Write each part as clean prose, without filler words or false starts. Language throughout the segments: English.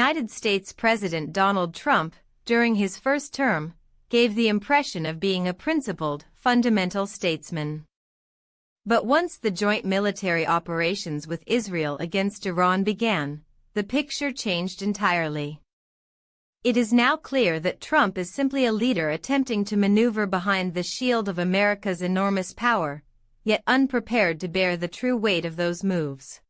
United States President Donald Trump, during his first term, gave the impression of being a principled, fundamental statesman. But once the joint military operations with Israel against Iran began, the picture changed entirely. It is now clear that Trump is simply a leader attempting to maneuver behind the shield of America's enormous power, yet unprepared to bear the true weight of those moves.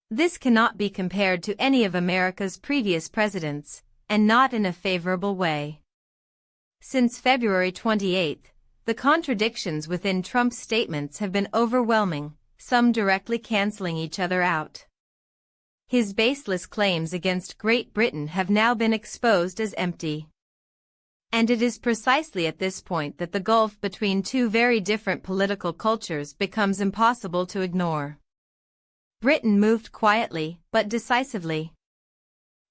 This cannot be compared to any of America's previous presidents, and not in a favorable way. Since February 28, the contradictions within Trump's statements have been overwhelming, some directly canceling each other out. His baseless claims against Great Britain have now been exposed as empty. And it is precisely at this point that the gulf between two very different political cultures becomes impossible to ignore. Britain moved quietly, but decisively.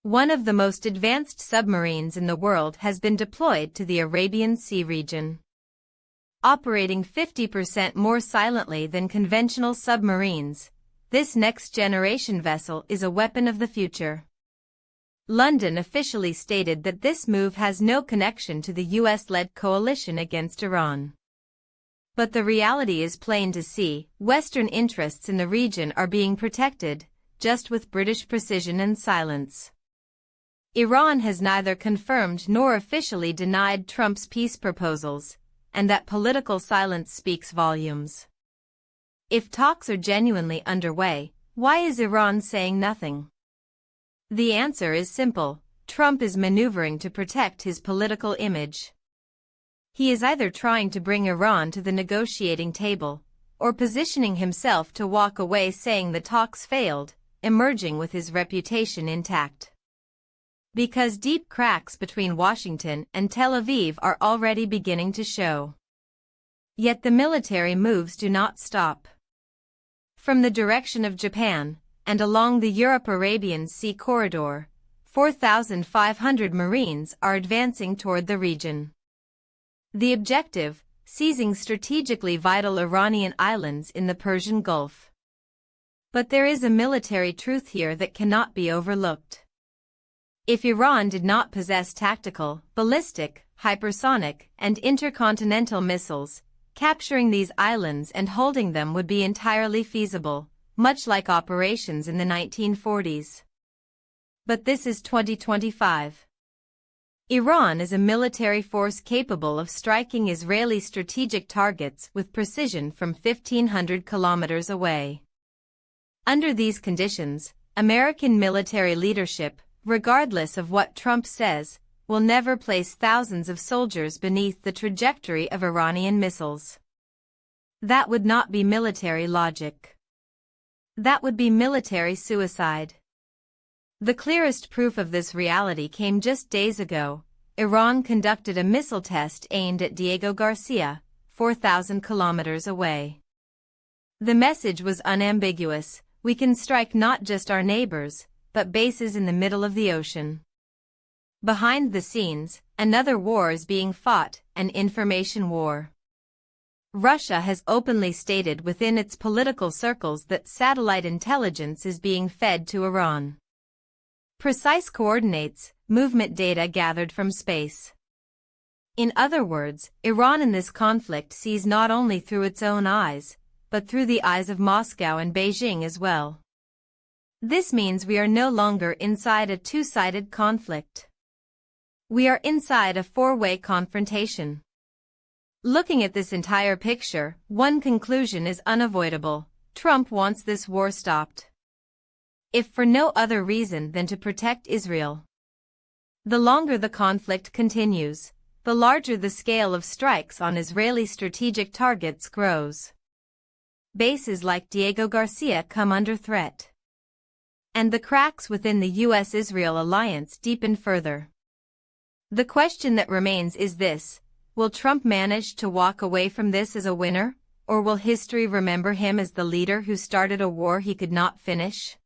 One of the most advanced submarines in the world has been deployed to the Arabian Sea region. Operating 50% more silently than conventional submarines, this next-generation vessel is a weapon of the future. London officially stated that this move has no connection to the US-led coalition against Iran. But the reality is plain to see: Western interests in the region are being protected, just with British precision and silence. Iran has neither confirmed nor officially denied Trump's peace proposals, and that political silence speaks volumes. If talks are genuinely underway, why is Iran saying nothing? The answer is simple: Trump is maneuvering to protect his political image. He is either trying to bring Iran to the negotiating table, or positioning himself to walk away saying the talks failed, emerging with his reputation intact. Because deep cracks between Washington and Tel Aviv are already beginning to show. Yet the military moves do not stop. From the direction of Japan, and along the Europe-Arabian Sea corridor, 4,500 Marines are advancing toward the region. The objective: seizing strategically vital Iranian islands in the Persian Gulf. But there is a military truth here that cannot be overlooked. If Iran did not possess tactical, ballistic, hypersonic, and intercontinental missiles, capturing these islands and holding them would be entirely feasible, much like operations in the 1940s. But this is 2025. Iran is a military force capable of striking Israeli strategic targets with precision from 1,500 kilometers away. Under these conditions, American military leadership, regardless of what Trump says, will never place thousands of soldiers beneath the trajectory of Iranian missiles. That would not be military logic. That would be military suicide. The clearest proof of this reality came just days ago. Iran conducted a missile test aimed at Diego Garcia, 4,000 kilometers away. The message was unambiguous: we can strike not just our neighbors, but bases in the middle of the ocean. Behind the scenes, another war is being fought, an information war. Russia has openly stated within its political circles that satellite intelligence is being fed to Iran. Precise coordinates, movement data gathered from space. In other words, Iran in this conflict sees not only through its own eyes, but through the eyes of Moscow and Beijing as well. This means we are no longer inside a two-sided conflict. We are inside a four-way confrontation. Looking at this entire picture, one conclusion is unavoidable: Trump wants this war stopped. If for no other reason than to protect Israel. The longer the conflict continues, the larger the scale of strikes on Israeli strategic targets grows. Bases like Diego Garcia come under threat. And the cracks within the US-Israel alliance deepen further. The question that remains is this: will Trump manage to walk away from this as a winner, or will history remember him as the leader who started a war he could not finish?